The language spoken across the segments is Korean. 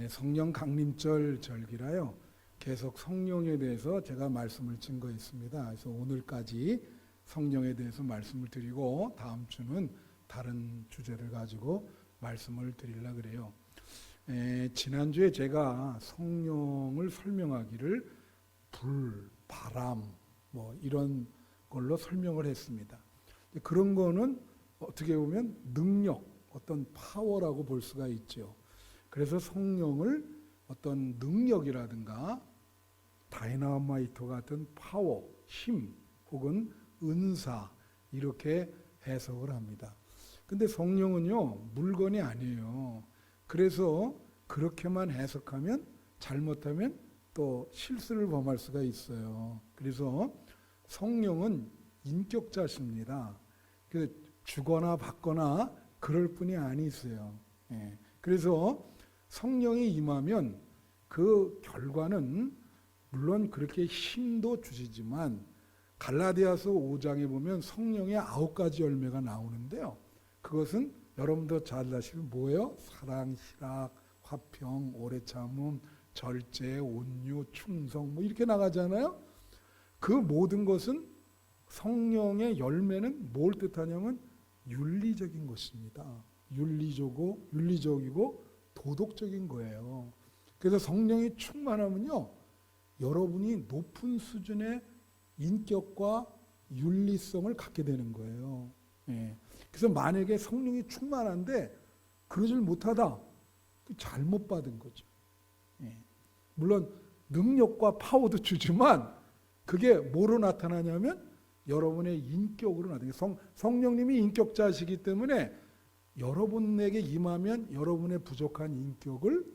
성령 강림절 절기라요. 계속 성령에 대해서 제가 말씀을 증거했습니다. 그래서 오늘까지 성령에 대해서 말씀을 드리고 다음 주는 다른 주제를 가지고 말씀을 드리려고 그래요. 지난주에 제가 성령을 설명하기를 불, 바람 뭐 이런 걸로 설명을 했습니다. 그런 거는 어떻게 보면 능력, 어떤 파워라고 볼 수가 있죠. 그래서 성령을 어떤 능력이라든가 다이나마이트 같은 파워, 힘 혹은 은사 이렇게 해석을 합니다. 근데 성령은요 물건이 아니에요. 그래서 그렇게만 해석하면 잘못하면 또 실수를 범할 수가 있어요. 그래서 성령은 인격자십니다. 주거나 받거나 그럴 뿐이 아니세요. 그래서 성령이 임하면 그 결과는 물론 그렇게 힘도 주시지만 갈라디아서 5장에 보면 성령의 9가지 열매가 나오는데요. 그것은 여러분도 잘 아시고 뭐예요? 사랑, 희락, 화평, 오래 참음, 절제, 온유, 충성 뭐 이렇게 나가잖아요. 그 모든 것은 성령의 열매는 뭘 뜻하냐면 윤리적인 것입니다. 윤리적이고 도덕적인 거예요. 그래서 성령이 충만하면요, 여러분이 높은 수준의 인격과 윤리성을 갖게 되는 거예요. 그래서 만약에 성령이 충만한데 그러질 못하다, 잘못 받은 거죠. 물론 능력과 파워도 주지만 그게 뭐로 나타나냐면 여러분의 인격으로 나타나요. 성령님이 인격자시기 때문에 여러분에게 임하면 여러분의 부족한 인격을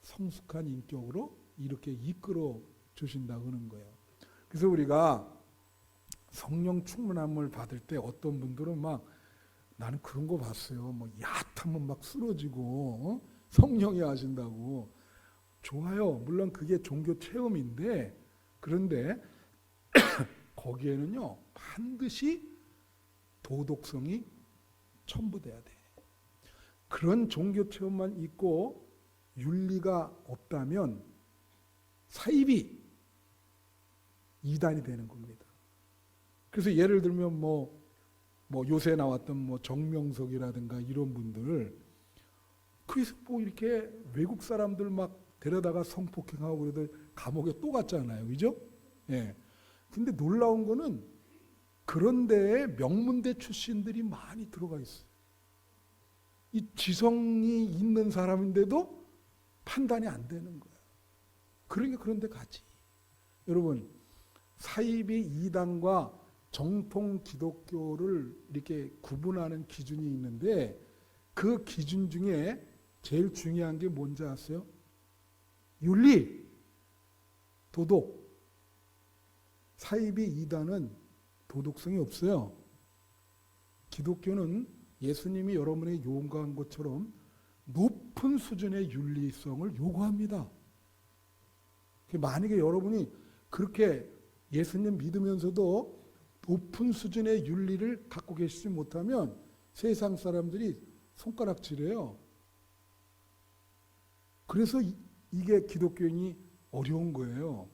성숙한 인격으로 이렇게 이끌어 주신다고 하는 거예요. 그래서 우리가 성령 충만함을 받을 때 어떤 분들은 막 나는 그런 거 봤어요. 뭐 얕으면 막 쓰러지고 성령이 하신다고. 좋아요. 물론 그게 종교 체험인데 그런데 거기에는요 반드시 도덕성이 첨부돼야 돼. 그런 종교 체험만 있고 윤리가 없다면 사이비 이단이 되는 겁니다. 그래서 예를 들면 뭐 요새 나왔던 뭐 정명석이라든가 이런 분들, 그래서 뭐 이렇게 외국 사람들 막 데려다가 성폭행하고 그래도 감옥에 또 갔잖아요, 그죠? 근데 놀라운 거는 그런 데에 명문대 출신들이 많이 들어가 있어요. 이 지성이 있는 사람인데도 판단이 안 되는 거예요. 그러니까 그런 데 가지. 여러분, 사이비 이단과 정통 기독교를 이렇게 구분하는 기준이 있는데 그 기준 중에 제일 중요한 게 뭔지 아세요? 윤리, 도덕. 사이비 이단은 도덕성이 없어요. 기독교는 예수님이 여러분에게 요구한 것처럼 높은 수준의 윤리성을 요구합니다. 만약에 여러분이 그렇게 예수님 믿으면서도 높은 수준의 윤리를 갖고 계시지 못하면 세상 사람들이 손가락질해요. 그래서 이게 기독교인이 어려운 거예요.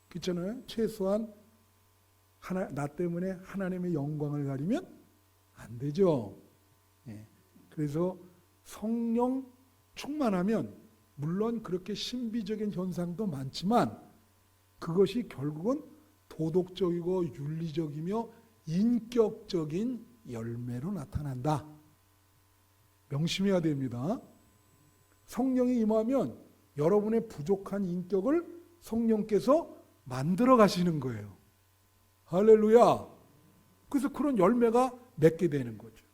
그렇잖아요? 최소한 나 때문에 하나님의 영광을 가리면 안 되죠. 그래서 성령 충만하면 물론 그렇게 신비적인 현상도 많지만 그것이 결국은 도덕적이고 윤리적이며 인격적인 열매로 나타난다. 명심해야 됩니다. 성령이 임하면 여러분의 부족한 인격을 성령께서 만들어 가시는 거예요. 할렐루야. 그래서 그런 열매가 맺게 되는 거죠.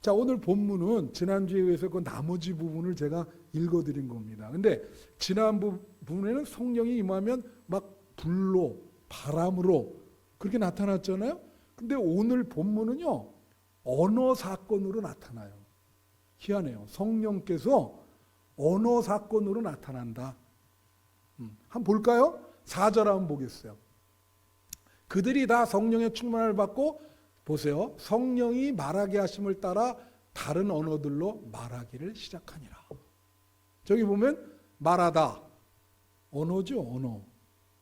자, 오늘 본문은 지난주에 의해서 그 나머지 부분을 제가 읽어드린 겁니다. 근데 지난 부분에는 성령이 임하면 막 불로, 바람으로 그렇게 나타났잖아요. 근데 오늘 본문은요, 언어 사건으로 나타나요. 희한해요. 성령께서 언어 사건으로 나타난다. 한번 볼까요? 4절 한번 보겠어요. 그들이 다 성령의 충만을 받고 보세요. 성령이 말하게 하심을 따라 다른 언어들로 말하기를 시작하니라. 저기 보면 말하다. 언어죠, 언어.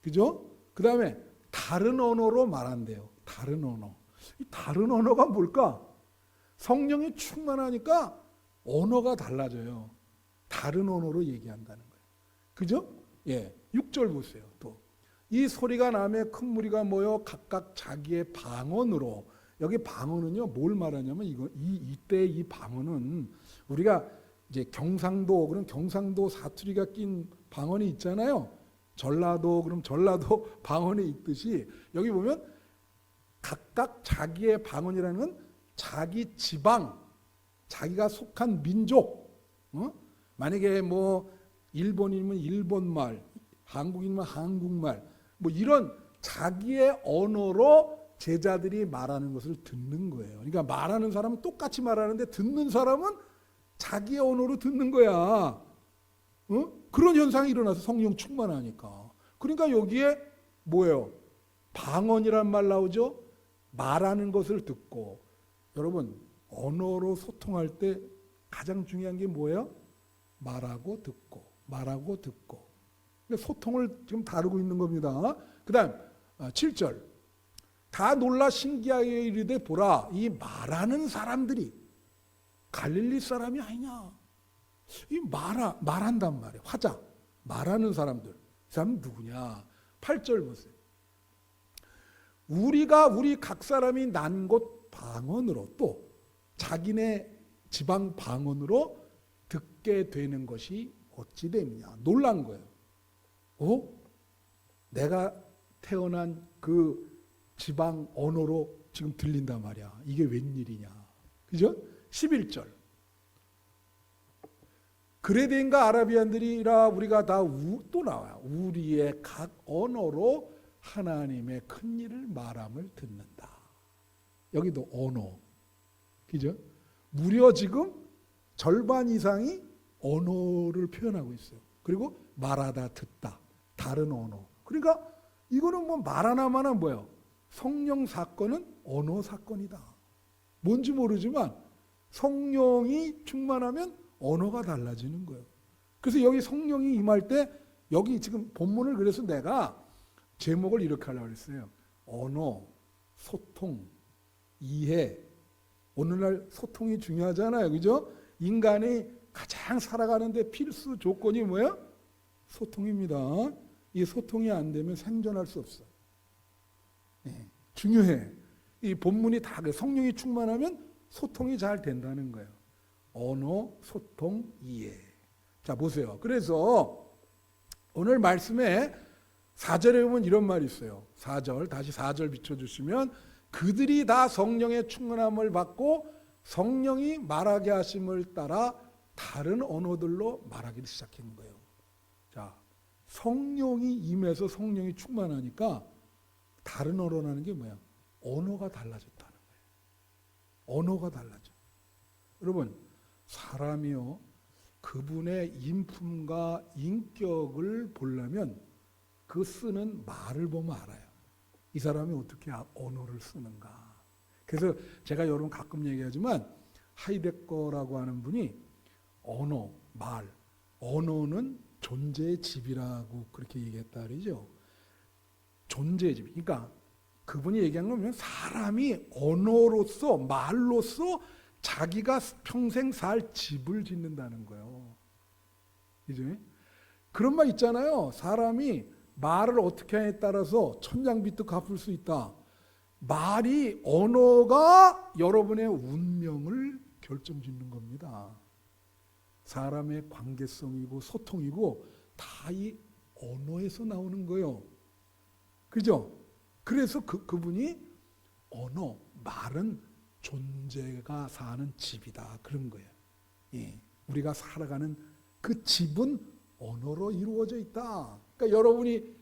그죠? 그 다음에 다른 언어로 말한대요. 다른 언어. 이 다른 언어가 뭘까? 성령이 충만하니까 언어가 달라져요. 다른 언어로 얘기한다는 거예요. 그죠? 예. 6절 보세요. 또. 이 소리가 나며 큰 무리가 모여 각각 자기의 방언으로. 여기 방언은요, 뭘 말하냐면 이때 이 방언은 우리가 이제 경상도, 그럼 경상도 사투리가 낀 방언이 있잖아요. 전라도, 그럼 전라도 방언이 있듯이 여기 보면 각각 자기의 방언이라는 건 자기 지방, 자기가 속한 민족, 만약에 뭐 일본인이면 일본말, 한국인이면 한국말, 뭐 이런 자기의 언어로 제자들이 말하는 것을 듣는 거예요. 그러니까 말하는 사람은 똑같이 말하는데 듣는 사람은 자기의 언어로 듣는 거야. 그런 현상이 일어나서 성령 충만하니까. 그러니까 여기에 뭐예요? 방언이란 말 나오죠? 말하는 것을 듣고. 여러분, 언어로 소통할 때 가장 중요한 게 뭐예요? 말하고 듣고, 말하고 듣고. 그러니까 소통을 지금 다루고 있는 겁니다. 그 다음 7절. 다 놀라 신기하게 이르되 보라, 이 말하는 사람들이 갈릴리 사람이 아니냐. 이 말한단 말이에요. 화자, 말하는 사람들. 이 사람은 누구냐. 8절 보세요. 우리 각 사람이 난 곳 방언으로 또 자기네 지방 방언으로 듣게 되는 것이 어찌 됩냐. 놀란 거예요. 내가 태어난 그 지방 언어로 지금 들린단 말이야. 이게 웬일이냐. 그죠? 11절. 그레데인과 아라비안들이라 우리가 다 또 나와요. 우리의 각 언어로 하나님의 큰 일을 말함을 듣는다. 여기도 언어. 그죠? 무려 지금 절반 이상이 언어를 표현하고 있어요. 그리고 말하다 듣다. 다른 언어. 그러니까 이거는 뭐 말 하나만은 뭐예요? 성령 사건은 언어 사건이다. 뭔지 모르지만 성령이 충만하면 언어가 달라지는 거예요. 그래서 여기 성령이 임할 때 여기 지금 본문을 그래서 내가 제목을 이렇게 하려고 했어요. 언어, 소통, 이해. 오늘날 소통이 중요하잖아요. 그죠? 인간이 가장 살아가는데 필수 조건이 뭐예요? 소통입니다. 이 소통이 안 되면 생존할 수 없어요. 네, 중요해. 이 본문이 다 성령이 충만하면 소통이 잘 된다는 거예요. 언어, 소통, 이해. 자, 보세요. 그래서 오늘 말씀에 4절에 보면 이런 말이 있어요. 4절, 다시 4절 비춰주시면 그들이 다 성령의 충만함을 받고 성령이 말하게 하심을 따라 다른 언어들로 말하기 시작한 거예요. 자, 성령이 임해서 성령이 충만하니까 다른 언어라는 게 뭐야? 언어가 달라졌다는 거예요. 언어가 달라져. 여러분, 사람이요, 그분의 인품과 인격을 보려면 그 쓰는 말을 보면 알아요. 이 사람이 어떻게 언어를 쓰는가. 그래서 제가 여러분 가끔 얘기하지만 하이데거라고 하는 분이 언어, 말, 언어는 존재의 집이라고 그렇게 얘기했다 그러죠. 존재의 집. 그러니까 그분이 얘기한 건 사람이 언어로서 말로서 자기가 평생 살 집을 짓는다는 거예요. 이제 그런 말 있잖아요. 사람이 말을 어떻게 하냐에 따라서 천냥빚도 갚을 수 있다. 말이, 언어가 여러분의 운명을 결정짓는 겁니다. 사람의 관계성이고 소통이고 다 이 언어에서 나오는 거예요. 그죠? 그래서 그분이 언어, 말은 존재가 사는 집이다. 그런 거예요. 예. 우리가 살아가는 그 집은 언어로 이루어져 있다. 그러니까 여러분이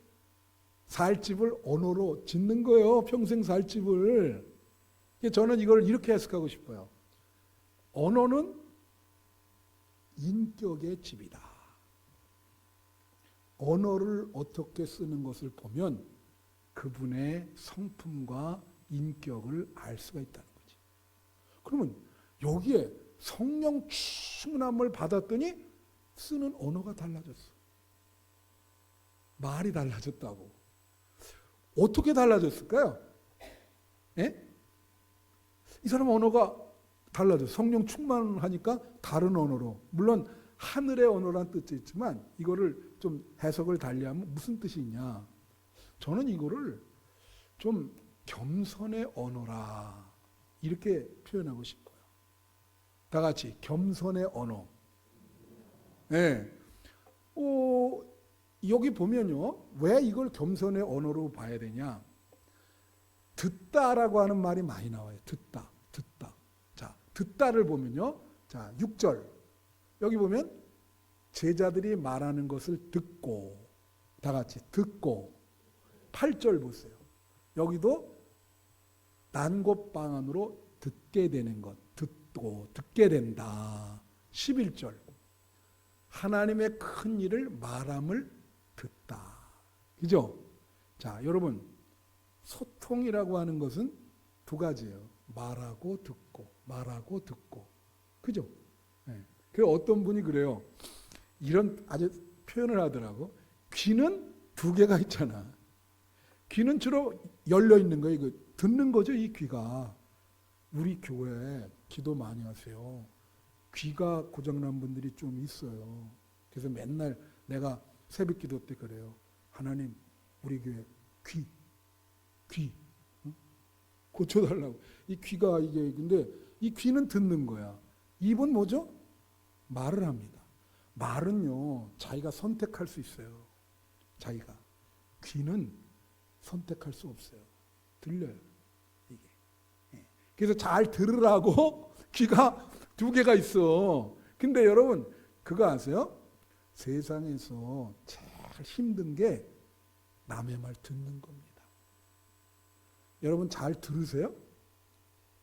살 집을 언어로 짓는 거예요. 평생 살 집을. 저는 이걸 이렇게 해석하고 싶어요. 언어는 인격의 집이다. 언어를 어떻게 쓰는 것을 보면 그분의 성품과 인격을 알 수가 있다는 거지. 그러면 여기에 성령 충만함을 받았더니 쓰는 언어가 달라졌어. 말이 달라졌다고. 어떻게 달라졌을까요? 예? 이 사람 언어가 달라졌어. 성령 충만하니까 다른 언어로. 물론 하늘의 언어란 뜻도 있지만 이거를 좀 해석을 달리하면 무슨 뜻이 있냐. 저는 이거를 좀 겸손의 언어라 이렇게 표현하고 싶어요. 다 같이 겸손의 언어. 네. 여기 보면요. 왜 이걸 겸손의 언어로 봐야 되냐. 듣다라고 하는 말이 많이 나와요. 듣다. 자, 듣다를 보면요. 자, 6절. 여기 보면 제자들이 말하는 것을 듣고, 다 같이 듣고. 8절 보세요. 여기도 난곳방언으로 듣게 되는 것. 듣게 된다. 11절. 하나님의 큰 일을 말함을 듣다. 그죠? 자, 여러분, 소통이라고 하는 것은 두 가지예요. 말하고 듣고. 그죠? 네. 그래서 어떤 분이 그래요. 이런 아주 표현을 하더라고. 귀는 두 개가 있잖아. 귀는 주로 열려 있는 거예요. 이거 듣는 거죠, 이 귀가. 우리 교회에 기도 많이 하세요. 귀가 고장난 분들이 좀 있어요. 그래서 맨날 내가 새벽 기도 때 그래요. 하나님, 우리 교회 귀 고쳐달라고. 이 귀가 이게 근데 이 귀는 듣는 거야. 입은 뭐죠? 말을 합니다. 말은요, 자기가 선택할 수 있어요. 자기가. 귀는 선택할 수 없어요. 들려요. 이게. 그래서 잘 들으라고 귀가 두 개가 있어. 근데 여러분, 그거 아세요? 세상에서 제일 힘든 게 남의 말 듣는 겁니다. 여러분 잘 들으세요?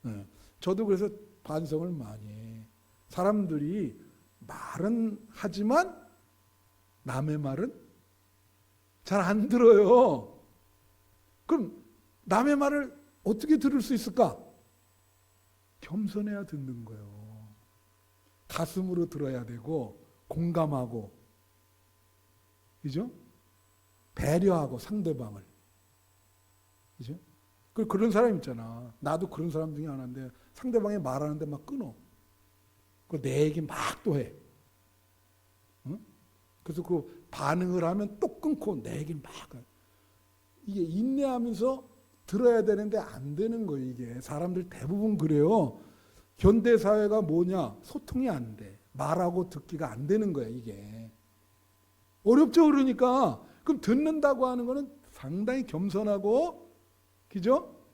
네. 저도 그래서 반성을 많이 해. 사람들이 말은 하지만 남의 말은 잘 안 들어요. 그럼 남의 말을 어떻게 들을 수 있을까? 겸손해야 듣는 거예요. 가슴으로 들어야 되고 공감하고, 그죠? 배려하고 상대방을, 그죠? 그런 사람 있잖아. 나도 그런 사람 중에 하나인데 상대방이 말하는데 막 끊어. 내 얘기 막 또 해. 응? 그래서 그 반응을 하면 또 끊고 내 얘기 막. 이게 인내하면서 들어야 되는데 안 되는 거예요. 이게 사람들 대부분 그래요. 현대 사회가 뭐냐? 소통이 안 돼. 말하고 듣기가 안 되는 거야. 이게 어렵죠. 그러니까 그럼 듣는다고 하는 거는 상당히 겸손하고, 그죠?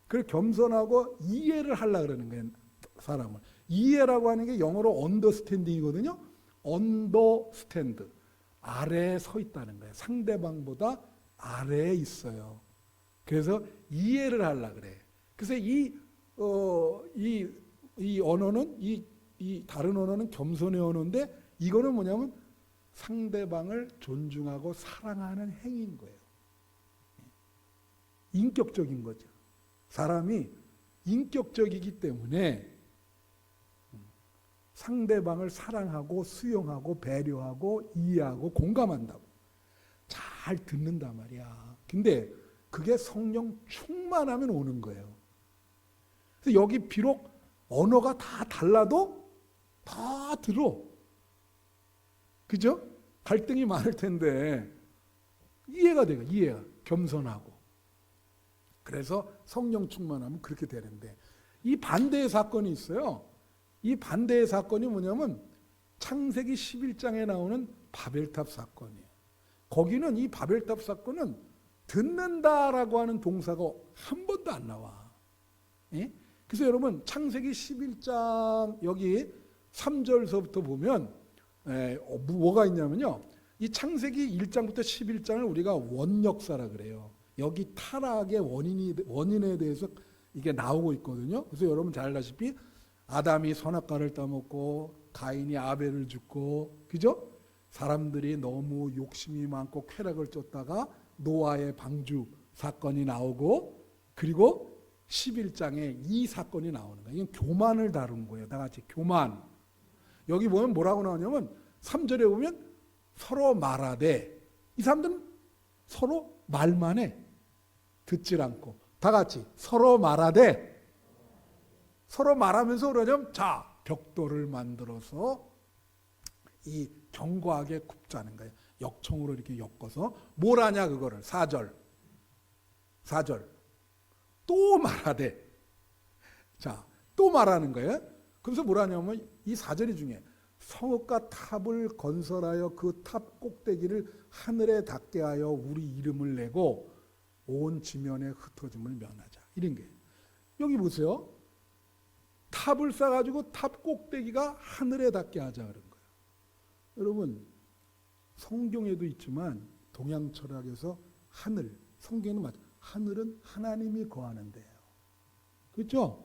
그 겸손하고 이해를 하려고 그러는 거예요. 사람을. 이해라고 하는 게 영어로 언더스탠딩이거든요. 언더스탠드. 아래에 서 있다는 거예요. 상대방보다 아래에 있어요. 그래서 이해를 하려고 그래. 그래서 이 언어는 이 다른 언어는 겸손의 언어인데 이거는 뭐냐면 상대방을 존중하고 사랑하는 행위인 거예요. 인격적인 거죠. 사람이 인격적이기 때문에 상대방을 사랑하고 수용하고 배려하고 이해하고 공감한다고. 잘 듣는단 말이야. 근데 그게 성령 충만하면 오는 거예요. 그래서 여기 비록 언어가 다 달라도 다 들어. 그죠? 갈등이 많을 텐데 이해가 돼요. 이해가. 겸손하고. 그래서 성령 충만하면 그렇게 되는데 이 반대의 사건이 있어요. 이 반대의 사건이 뭐냐면 창세기 11장에 나오는 바벨탑 사건이에요. 거기는 이 바벨탑 사건은 듣는다라고 하는 동사가 한 번도 안 나와. 예? 그래서 여러분 창세기 11장 여기 3절서부터 보면 뭐가 있냐면요. 이 창세기 1장부터 11장을 우리가 원역사라 그래요. 여기 타락의 원인에 대해서 이게 나오고 있거든요. 그래서 여러분 잘 알다시피 아담이 선악과를 따먹고 가인이 아벨을 죽고, 그죠? 사람들이 너무 욕심이 많고 쾌락을 쫓다가 노아의 방주 사건이 나오고, 그리고 11장에 이 사건이 나오는 거예요. 이건 교만을 다룬 거예요. 다 같이 교만. 여기 보면 뭐라고 나오냐면 3절에 보면 서로 말하되, 이 사람들은 서로 말만 해. 듣질 않고. 다 같이 서로 말하되, 서로 말하면서 그러냐면, 자, 벽돌을 만들어서 이 견고하게 굽자는 거예요. 역청으로 이렇게 엮어서 뭘 하냐 그거를. 4절 또 말하되, 자, 또 말하는 거예요. 그래서 뭐라냐면 이 4절이 중요해. 성읍과 탑을 건설하여 그 탑 꼭대기를 하늘에 닿게 하여 우리 이름을 내고 온 지면에 흩어짐을 면하자. 이런 게 여기 보세요. 탑을 쌓아가지고 탑 꼭대기가 하늘에 닿게 하자 그런 거예요. 여러분, 성경에도 있지만 동양 철학에서 하늘, 성경에는 맞죠. 하늘은 하나님이 거하는 데예요. 그렇죠?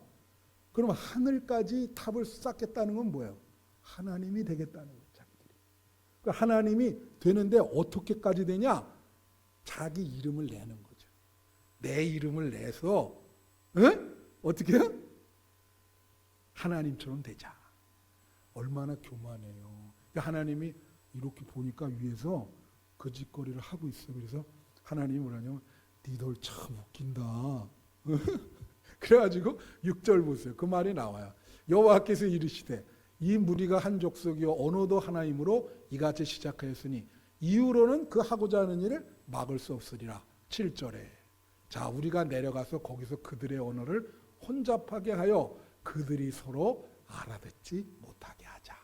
그럼 하늘까지 탑을 쌓겠다는 건 뭐예요? 하나님이 되겠다는 거예요. 자기들이. 그러니까 하나님이 되는데 어떻게까지 되냐? 자기 이름을 내는 거죠. 내 이름을 내서 어떻게 해요? 하나님처럼 되자. 얼마나 교만해요. 하나님이 이렇게 보니까 위에서 거짓거리를 하고 있어. 그래서 하나님이 뭐라냐면 니들 참 웃긴다. 그래가지고 6절 보세요. 그 말이 나와요. 여호와께서 이르시되 이 무리가 한 족속이요 언어도 하나이므로 이같이 시작하였으니 이후로는 그 하고자 하는 일을 막을 수 없으리라. 7절에 자 우리가 내려가서 거기서 그들의 언어를 혼잡하게 하여 그들이 서로 알아듣지 못하게 하자.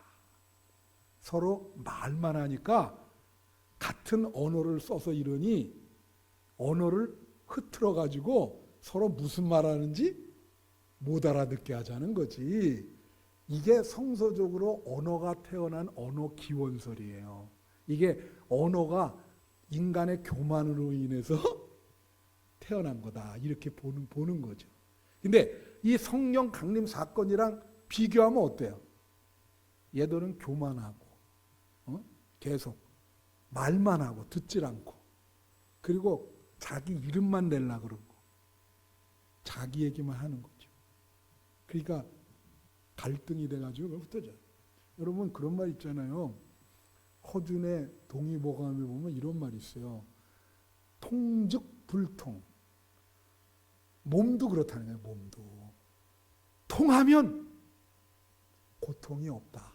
서로 말만 하니까 같은 언어를 써서 이러니 언어를 흐트러 가지고 서로 무슨 말하는지 못 알아듣게 하자는 거지. 이게 성서적으로 언어가 태어난 언어 기원설이에요. 이게 언어가 인간의 교만으로 인해서 태어난 거다. 이렇게 보는 거죠. 근데 이 성령 강림 사건이랑 비교하면 어때요? 얘들은 교만하고 계속 말만 하고 듣질 않고 그리고 자기 이름만 내려고 그러고 자기 얘기만 하는 거죠. 그러니까 갈등이 돼가지고 흩어져요. 여러분 그런 말 있잖아요. 허준의 동의보감에 보면 이런 말이 있어요. 통즉 불통. 몸도 그렇다는 거예요. 몸도. 통하면 고통이 없다.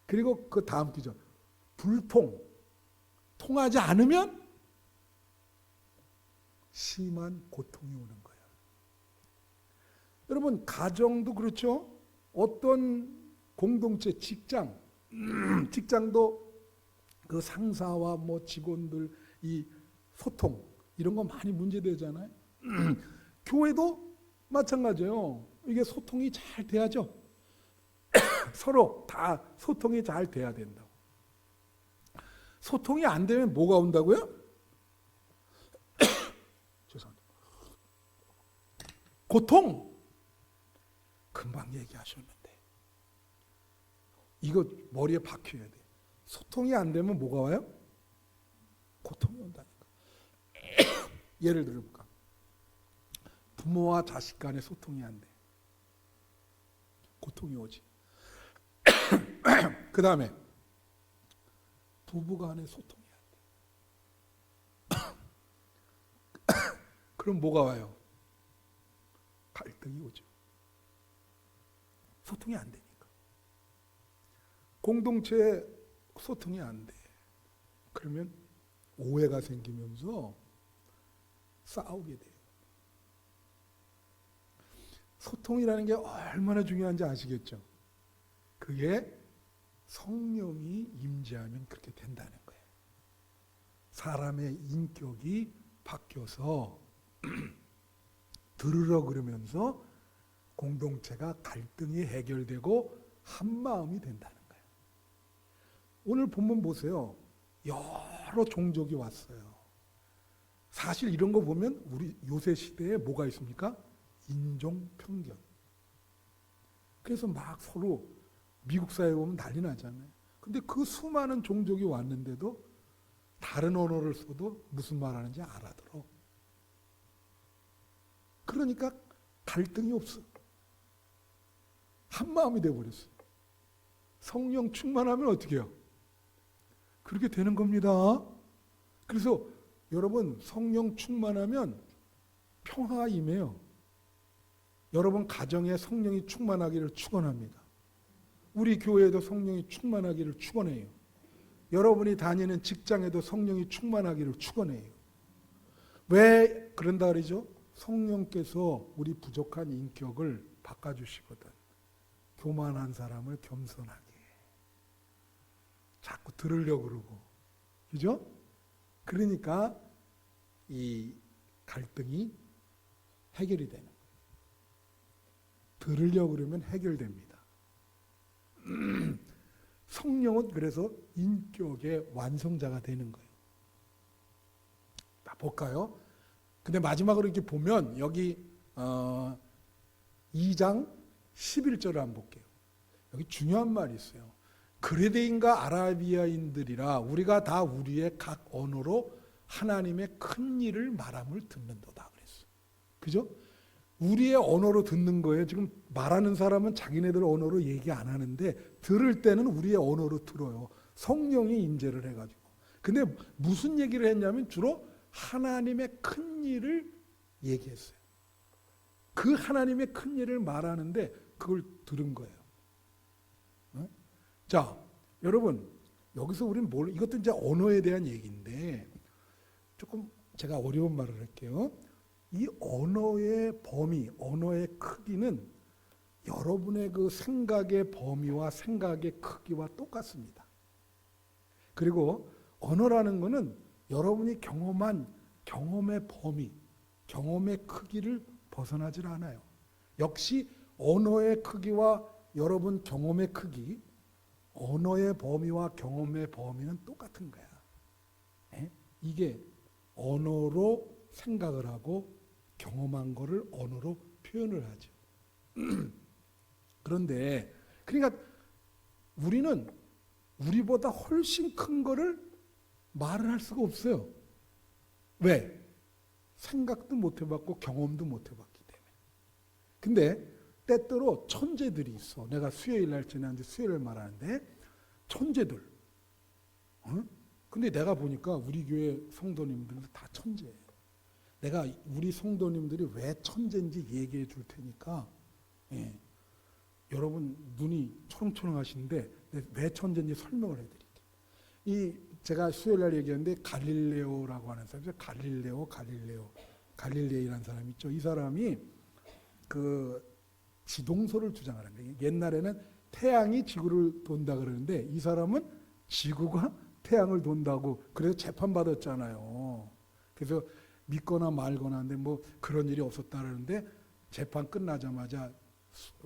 그리고 그 다음 기절. 불통. 통하지 않으면 심한 고통이 오는 거예요. 여러분 가정도 그렇죠. 어떤 공동체, 직장도 그 상사와 뭐 직원들 이 소통 이런 거 많이 문제되잖아요. 교회도 마찬가지예요. 이게 소통이 잘 돼야죠. 서로 다 소통이 잘 돼야 된다고. 소통이 안 되면 뭐가 온다고요? 죄송합니다. 고통. 금방 얘기하셨는데 이거 머리에 박혀야 돼. 소통이 안 되면 뭐가 와요? 고통이 온다니까. 예를 들어볼까? 부모와 자식 간의 소통이 안 돼. 고통이 오지. 그 다음에 부부 간의 소통이 안 돼. 그럼 뭐가 와요? 갈등이 오죠. 소통이 안 되니까. 공동체 소통이 안 돼. 그러면 오해가 생기면서 싸우게 돼요. 소통이라는 게 얼마나 중요한지 아시겠죠? 그게 성령이 임재하면 그렇게 된다는 거예요. 사람의 인격이 바뀌어서 들으러 그러면서 공동체가 갈등이 해결되고 한마음이 된다는 거예요. 오늘 본문 보세요. 여러 종족이 왔어요. 사실 이런 거 보면 우리 요새 시대에 뭐가 있습니까? 인종 편견. 그래서 막 서로 미국 사회에 보면 난리 나잖아요. 근데 그 수많은 종족이 왔는데도 다른 언어를 써도 무슨 말 하는지 알아들어. 그러니까 갈등이 없어. 한 마음이 돼버렸어요. 성령 충만하면 어떻게 해요? 그렇게 되는 겁니다. 그래서 여러분 성령 충만하면 평화가 임해요. 여러분 가정에 성령이 충만하기를 축원합니다. 우리 교회에도 성령이 충만하기를 축원해요. 여러분이 다니는 직장에도 성령이 충만하기를 축원해요. 왜 그런다 그러죠? 성령께서 우리 부족한 인격을 바꿔주시거든. 교만한 사람을 겸손하게 자꾸 들으려고 그러고, 그죠? 그러니까 이 갈등이 해결이 되는 거예요. 들으려고 그러면 해결됩니다. 성령은 그래서 인격의 완성자가 되는 거예요. 자, 볼까요? 근데 마지막으로 이렇게 보면 여기 2장 11절을 한번 볼게요. 여기 중요한 말이 있어요. 그레데인과 아라비아인들이라 우리가 다 우리의 각 언어로 하나님의 큰 일을 말함을 듣는도다 그랬어. 그죠? 우리의 언어로 듣는 거예요. 지금 말하는 사람은 자기네들 언어로 얘기 안 하는데 들을 때는 우리의 언어로 들어요. 성령이 임재를 해가지고. 근데 무슨 얘기를 했냐면 주로 하나님의 큰 일을 얘기했어요. 그 하나님의 큰 일을 말하는데 그걸 들은 거예요. 자, 여러분 여기서 우리는 이것도 이제 언어에 대한 얘기인데 조금 제가 어려운 말을 할게요. 이 언어의 범위, 언어의 크기는 여러분의 그 생각의 범위와 생각의 크기와 똑같습니다. 그리고 언어라는 것은 여러분이 경험한 경험의 범위, 경험의 크기를 벗어나질 않아요. 역시 언어의 크기와 여러분 경험의 크기, 언어의 범위와 경험의 범위는 똑같은 거야. 이게 언어로 생각을 하고 경험한 거를 언어로 표현을 하죠. 그런데 그러니까 우리는 우리보다 훨씬 큰 거를 말을 할 수가 없어요. 왜? 생각도 못 해봤고 경험도 못 해봤기 때문에. 근데 때때로 천재들이 있어. 내가 수요일 날 지난주 수요일 말하는데 천재들. 근데 내가 보니까 우리 교회 성도님들은 다 천재예요. 내가 우리 성도님들이 왜 천재인지 얘기해 줄 테니까 여러분 눈이 초롱초롱 하시는데 왜 천재인지 설명을 해드릴게요. 제가 수요일 날 얘기했는데 갈릴레오라고 하는 사람이 갈릴레이라는 사람이 있죠. 이 사람이 그 지동설을 주장하는 거예요. 옛날에는 태양이 지구를 돈다 그러는데 이 사람은 지구가 태양을 돈다고 그래서 재판받았잖아요. 그래서 믿거나 말거나 하는데 뭐 그런 일이 없었다 그러는데 재판 끝나자마자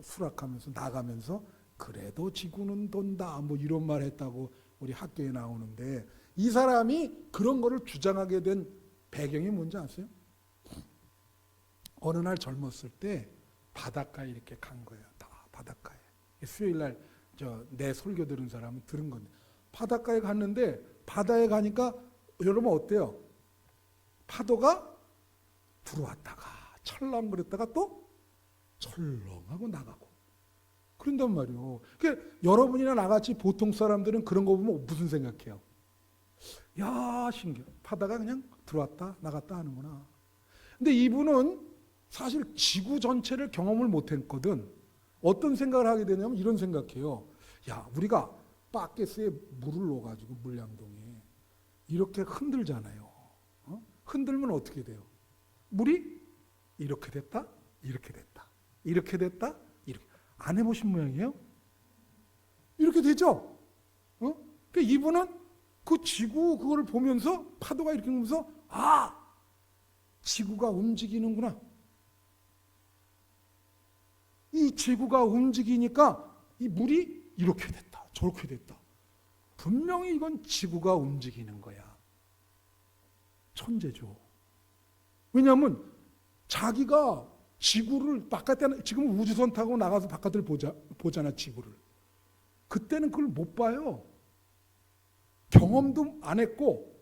수락하면서 나가면서 그래도 지구는 돈다 뭐 이런 말 했다고 우리 학교에 나오는데 이 사람이 그런 거를 주장하게 된 배경이 뭔지 아세요? 어느 날 젊었을 때 바닷가에 이렇게 간 거예요. 다 바닷가에. 수요일 날 내 설교 들은 사람은 들은 건데 바닷가에 갔는데 바다에 가니까 여러분 어때요? 파도가 들어왔다가 철렁거렸다가 또 철렁하고 나가고 그런단 말이에요. 그러니까 여러분이나 나같이 보통 사람들은 그런 거 보면 무슨 생각해요? 야, 신기해. 바다가 그냥 들어왔다 나갔다 하는구나. 근데 이분은 사실 지구 전체를 경험을 못했거든. 어떤 생각을 하게 되냐면 이런 생각해요. 야, 우리가 바켓에 물을 넣어가지고 물량동에 이렇게 흔들잖아요. 흔들면 어떻게 돼요? 물이 이렇게 됐다, 이렇게 됐다, 이렇게 됐다, 이렇게. 안 해보신 모양이에요? 이렇게 되죠? 그러니까 이분은 그 지구 그거를 보면서 파도가 이렇게 오면서 지구가 움직이는구나. 이 지구가 움직이니까 이 물이 이렇게 됐다, 저렇게 됐다. 분명히 이건 지구가 움직이는 거야. 천재죠. 왜냐하면 자기가 지구를 바깥에 지금 우주선 타고 나가서 바깥을 보잖아 지구를. 그때는 그걸 못 봐요. 경험도 안 했고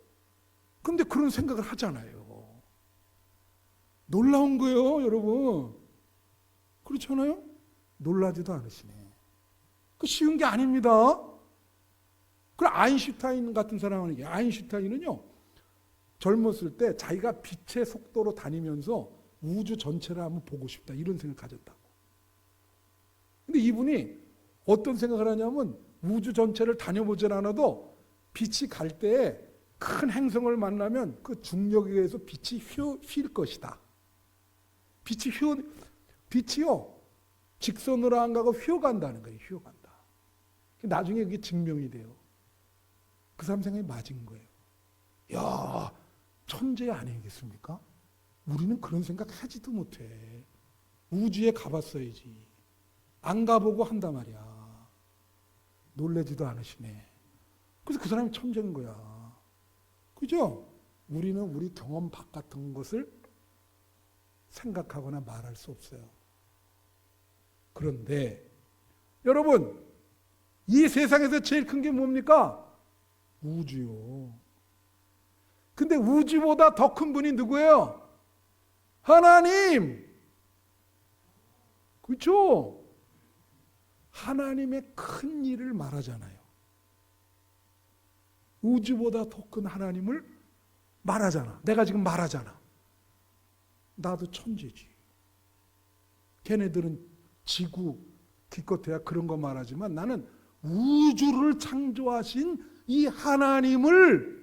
근데 그런 생각을 하잖아요. 놀라운 거예요 여러분. 그렇잖아요? 놀라지도 않으시네. 그 쉬운 게 아닙니다. 그럼 아인슈타인 같은 사람은 이게 아인슈타인은요 젊었을 때 자기가 빛의 속도로 다니면서 우주 전체를 한번 보고 싶다 이런 생각을 가졌다고. 근데 이분이 어떤 생각을 하냐면 우주 전체를 다녀보질 않아도 빛이 갈 때에 큰 행성을 만나면 그 중력에 의해서 빛이 휠 것이다. 빛이요 직선으로 안 가고 휘어간다는 거예요. 휘어간다. 나중에 그게 증명이 돼요. 그 사람 생각이 맞은 거예요. 야, 천재 아니겠습니까? 우리는 그런 생각 하지도 못해. 우주에 가봤어야지. 안 가보고 한단 말이야. 놀라지도 않으시네. 그래서 그 사람이 천재인 거야. 그죠? 우리는 우리 경험 바깥은 것을 생각하거나 말할 수 없어요. 그런데 여러분, 이 세상에서 제일 큰 게 뭡니까? 우주요. 근데 우주보다 더 큰 분이 누구예요? 하나님. 그렇죠? 하나님의 큰 일을 말하잖아요. 우주보다 더 큰 하나님을 말하잖아. 내가 지금 말하잖아. 나도 천재지. 걔네들은 지구 기껏해야 그런 거 말하지만 나는 우주를 창조하신 이 하나님을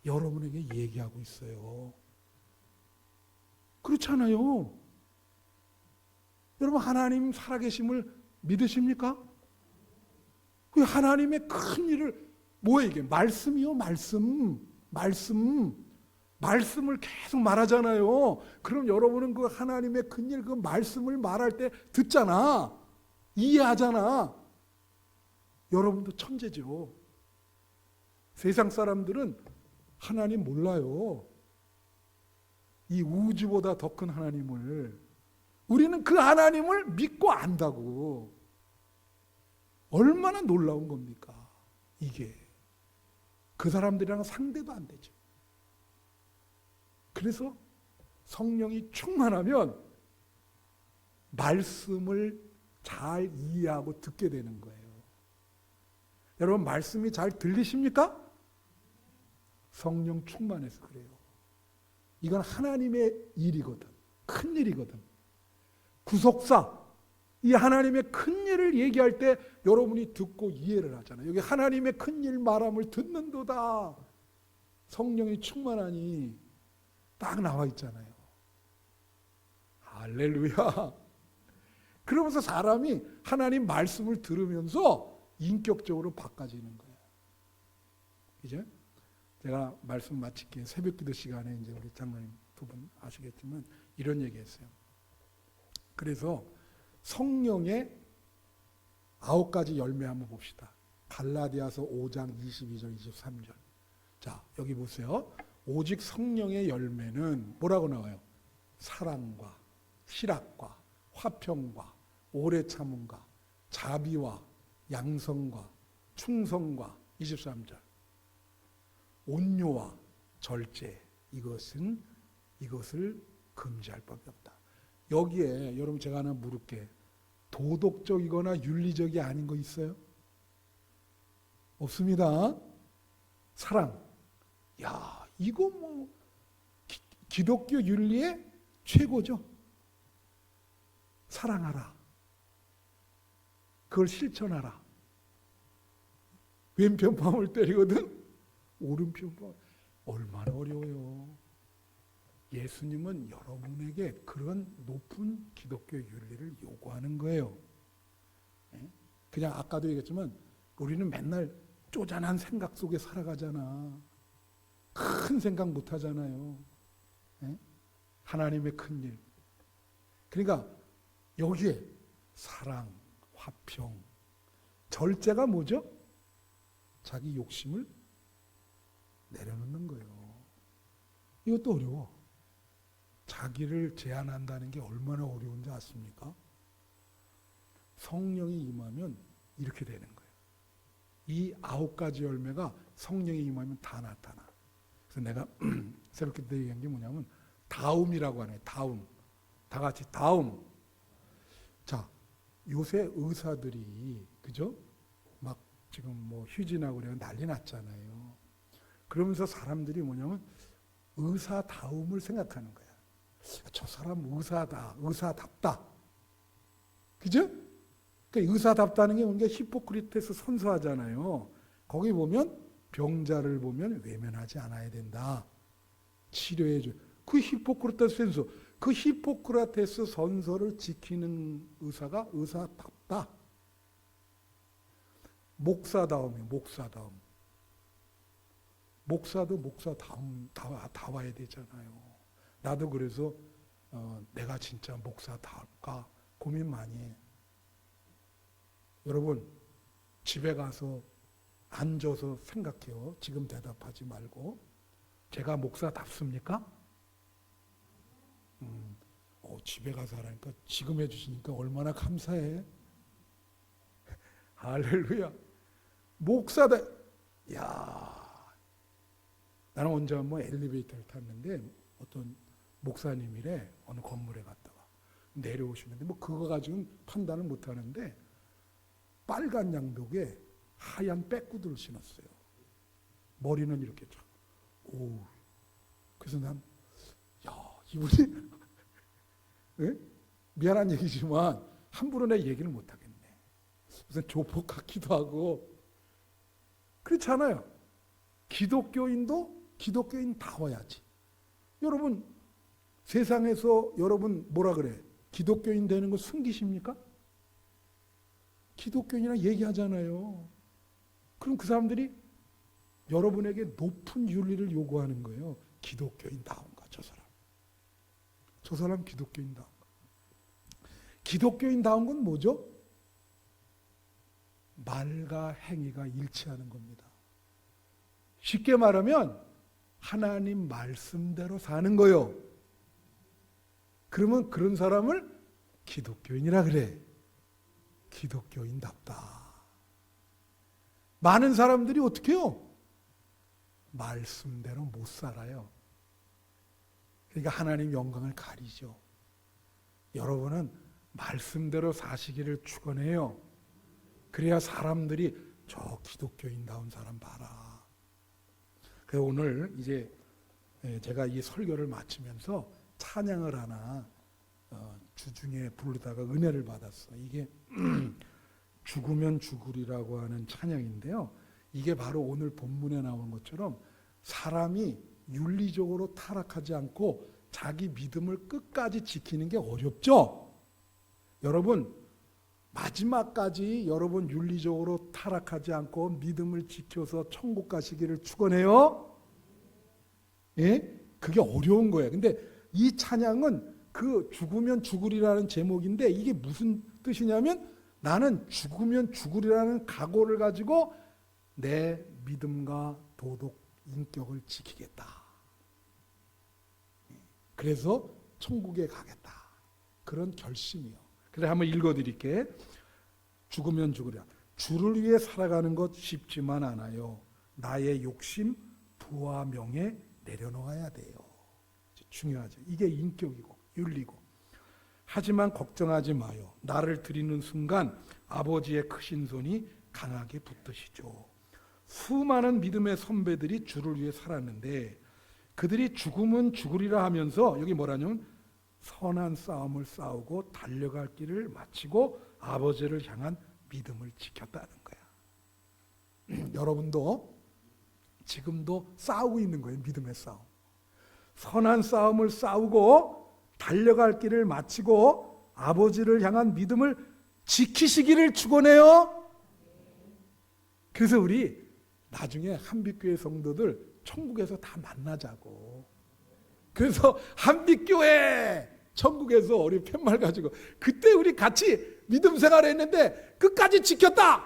여러분에게 얘기하고 있어요. 그렇잖아요. 여러분 하나님 살아계심을 믿으십니까? 그 하나님의 큰 일을 뭐예요 이게? 말씀이요. 말씀을 계속 말하잖아요. 그럼 여러분은 그 하나님의 큰 일, 그 말씀을 말할 때 듣잖아. 이해하잖아. 여러분도 천재죠. 세상 사람들은 하나님 몰라요. 이 우주보다 더 큰 하나님을. 우리는 그 하나님을 믿고 안다고. 얼마나 놀라운 겁니까? 이게. 그 사람들이랑 상대도 안 되죠. 그래서 성령이 충만하면 말씀을 잘 이해하고 듣게 되는 거예요. 여러분 말씀이 잘 들리십니까? 성령 충만해서 그래요. 이건 하나님의 일이거든. 큰 일이거든. 구속사, 이 하나님의 큰 일을 얘기할 때 여러분이 듣고 이해를 하잖아요. 여기 하나님의 큰 일 말함을 듣는도다. 성령이 충만하니 딱 나와 있잖아요. 할렐루야. 그러면서 사람이 하나님 말씀을 들으면서 인격적으로 바꿔지는 거예요. 이제 제가 말씀 마칠게요. 새벽기도 시간에 이제 우리 장로님 두 분 아시겠지만 이런 얘기했어요. 그래서 성령의 9가지 열매 한번 봅시다. 갈라디아서 5장 22절 23절. 자, 여기 보세요. 오직 성령의 열매는 뭐라고 나와요? 사랑과 희락과 화평과 오래 참음과 자비와 양성과 충성과 23절. 온유와 절제. 이것을 금지할 법이 없다. 여기에 여러분 제가 하나 물을게. 도덕적이거나 윤리적이 아닌 거 있어요? 없습니다. 사랑. 야, 이거 뭐 기독교 윤리의 최고죠. 사랑하라. 그걸 실천하라. 왼편 뺨을 때리거든 오른편 뺨. 얼마나 어려워요. 예수님은 여러분에게 그런 높은 기독교 윤리를 요구하는 거예요. 그냥 아까도 얘기했지만 우리는 맨날 쪼잔한 생각 속에 살아가잖아. 큰 생각 못 하잖아요. 하나님의 큰 일. 그러니까 여기에 사랑, 화평, 절제가 뭐죠? 자기 욕심을 내려놓는 거예요. 이것도 어려워. 자기를 제한한다는 게 얼마나 어려운지 아십니까? 성령이 임하면 이렇게 되는 거예요. 이 9가지 열매가 성령이 임하면 다 나타나. 그래서 내가 새롭게 얘기한 게 뭐냐면 다음이라고 하네. 다음. 다 같이 다음. 자, 요새 의사들이 그죠? 막 지금 뭐 휴진하고 그래 난리 났잖아요. 그러면서 사람들이 뭐냐면 의사다움을 생각하는 거야. 저 사람 의사다, 의사답다. 그죠? 그러니까 의사답다는 게 뭔가 히포크리테스 선서하잖아요. 거기 보면 병자를 보면 외면하지 않아야 된다. 치료해줘. 그 히포크라테스 선서, 그 히포크라테스 선서를 지키는 의사가 의사답다. 목사다움이에요. 목사다움. 목사도 목사다움 다 와야 되잖아요. 나도 그래서 내가 진짜 목사다울까 고민 많이 해. 여러분 집에 가서 앉아서 생각해요. 지금 대답하지 말고. 제가 목사답습니까? 집에 가서 하라니까 지금 해주시니까 얼마나 감사해. 할렐루야. 목사다. 야, 나는 언제 한번 엘리베이터를 탔는데 어떤 목사님이래 어느 건물에 갔다가 내려오시는데 뭐 그거 가지고는 판단을 못 하는데 빨간 양복에 하얀 백구들을 신었어요. 머리는 이렇게 쫙. 오. 그래서 난, 야, 이분이, 네? 미안한 얘기지만, 함부로 내 얘기를 못 하겠네. 무슨 조폭 같기도 하고. 그렇잖아요. 기독교인도 기독교인다워야지. 여러분, 세상에서 여러분 뭐라 그래? 기독교인 되는 거 숨기십니까? 기독교인이랑 얘기하잖아요. 그럼 그 사람들이 여러분에게 높은 윤리를 요구하는 거예요. 기독교인다운가 저 사람. 저 사람 기독교인다운가. 기독교인다운 건 뭐죠? 말과 행위가 일치하는 겁니다. 쉽게 말하면 하나님 말씀대로 사는 거예요. 그러면 그런 사람을 기독교인이라 그래. 기독교인답다. 많은 사람들이 어떻게 해요? 말씀대로 못 살아요. 그러니까 하나님 영광을 가리죠. 여러분은 말씀대로 사시기를 축원해요. 그래야 사람들이 저 기독교인다운 사람 봐라. 그래서 오늘 이제 제가 이 설교를 마치면서 찬양을 하나 주중에 부르다가 은혜를 받았어. 이게 죽으면 죽으리라고 하는 찬양인데요. 이게 바로 오늘 본문에 나온 것처럼 사람이 윤리적으로 타락하지 않고 자기 믿음을 끝까지 지키는 게 어렵죠? 여러분, 마지막까지 여러분 윤리적으로 타락하지 않고 믿음을 지켜서 천국 가시기를 축원해요. 예? 그게 어려운 거예요. 근데 이 찬양은 그 죽으면 죽으리라는 제목인데 이게 무슨 뜻이냐면 나는 죽으면 죽으리라는 각오를 가지고 내 믿음과 도덕, 인격을 지키겠다. 그래서 천국에 가겠다. 그런 결심이요. 그래 한번 읽어드릴게. 죽으면 죽으리라. 주를 위해 살아가는 것 쉽지만 않아요. 나의 욕심, 부와 명예 내려놓아야 돼요. 중요하죠. 이게 인격이고 윤리고. 하지만 걱정하지 마요. 나를 드리는 순간 아버지의 크신 손이 강하게 붙드시죠. 수많은 믿음의 선배들이 주를 위해 살았는데 그들이 죽으면 죽으리라 하면서 여기 뭐라냐면 선한 싸움을 싸우고 달려갈 길을 마치고 아버지를 향한 믿음을 지켰다는 거야. 여러분도 지금도 싸우고 있는 거예요. 믿음의 싸움. 선한 싸움을 싸우고 달려갈 길을 마치고 아버지를 향한 믿음을 지키시기를 축원해요. 그래서 우리 나중에 한빛교회 성도들 천국에서 다 만나자고. 그래서 한빛교회 천국에서 우리 팻말 가지고 그때 우리 같이 믿음 생활했는데 끝까지 지켰다.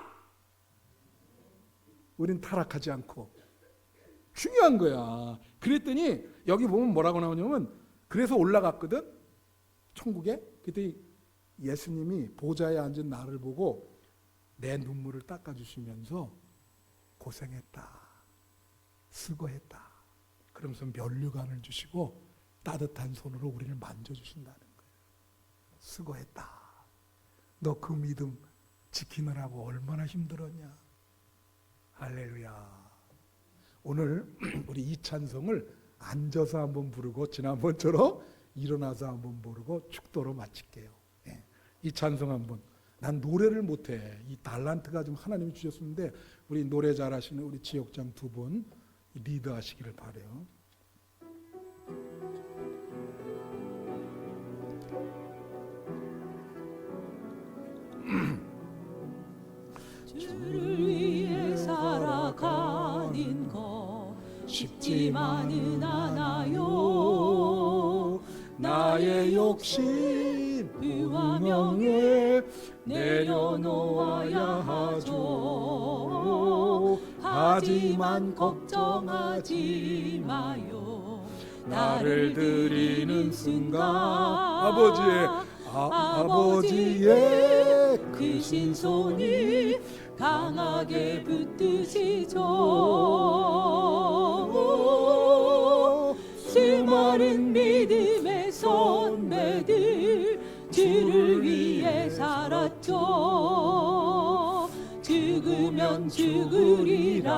우린 타락하지 않고. 중요한 거야. 그랬더니 여기 보면 뭐라고 나오냐면 그래서 올라갔거든. 천국에. 그때 예수님이 보좌에 앉은 나를 보고 내 눈물을 닦아주시면서 고생했다. 수고했다. 그러면서 면류관을 주시고 따뜻한 손으로 우리를 만져주신다는 거예요. 수고했다. 너 그 믿음 지키느라고 얼마나 힘들었냐. 할렐루야. 오늘 우리 이 찬송을 앉아서 한번 부르고 지난번처럼 일어나서 한번 부르고 축도로 마칠게요. 예. 이 찬송 한번. 난 노래를 못해. 이 달란트가 좀 하나님이 주셨는데 우리 노래 잘하시는 우리 지역장 두 분 리드하시기를 바라요. 주를 위해 살아가는 것 쉽지만은 않아요. 나의 욕심 의와 명예 내려놓아야 하죠. 하지만 걱정하지 마요. 나를 드리는 순간 아버지의 크신 손이 강하게 붙드시죠. 수많은 믿음의 선배들 주를 위해 살았죠. 죽으면 죽으리라.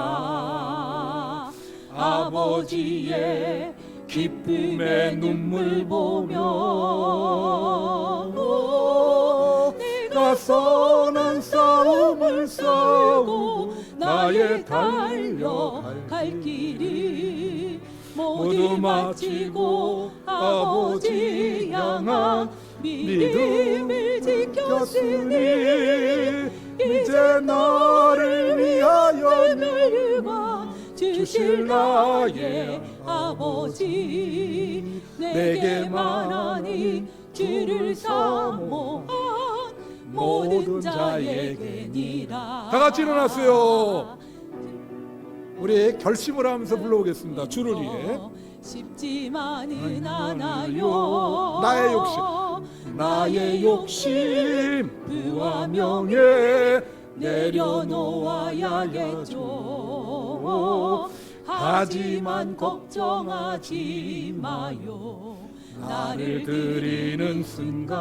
아버지의 기쁨의 눈물 보며 내가 선한 싸움을 싸우고 나의 달려갈 길이 모두 마치고 아버지 향한 믿음을 지켰으니 이제 나를 위하여 늘과 주실 나의 아버지 내게만 하니 주를 사모한 모든 자에게니라. 다 같이 일어났어요. 우리 결심을 하면서 불러오겠습니다. 주를 위해. 쉽지만은 않아요. 나의 욕심 부와 명예 내려놓아야겠죠. 하지만 걱정하지 마요. 나를 드리는 순간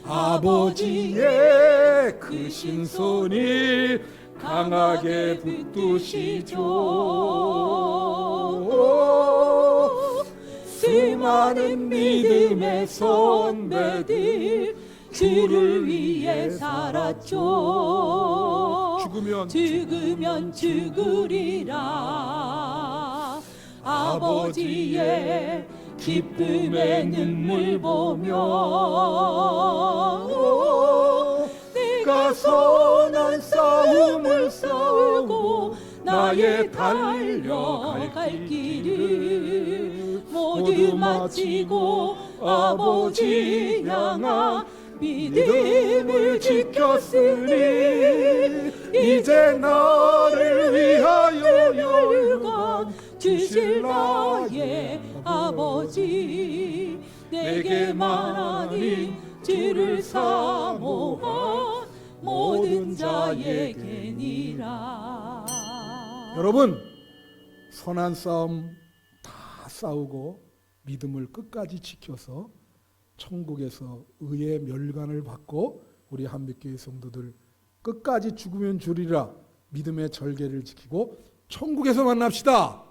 아버지의 크신 손이 강하게 붙드시죠. 수많은 믿음의 선배들 주를 위해 살았죠. 죽으면 죽으리라. 아버지의 기쁨의 눈물 보며 내가 선한 싸움을 싸우고 나의 달려갈 길을 모두 마치고 아버지 향한 믿음을 지켰으니 이제 나를 위하여 열관 주실 나의 아버지 내게만 하니 주를 사모한 모든 자에게니라. 여러분, 선한 싸움 다 싸우고 믿음을 끝까지 지켜서 천국에서 의의 멸관을 받고 우리 한빛교회 성도들 끝까지 죽으면 주리라 믿음의 절개를 지키고 천국에서 만납시다.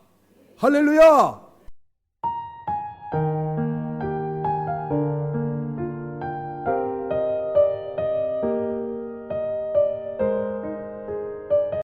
할렐루야.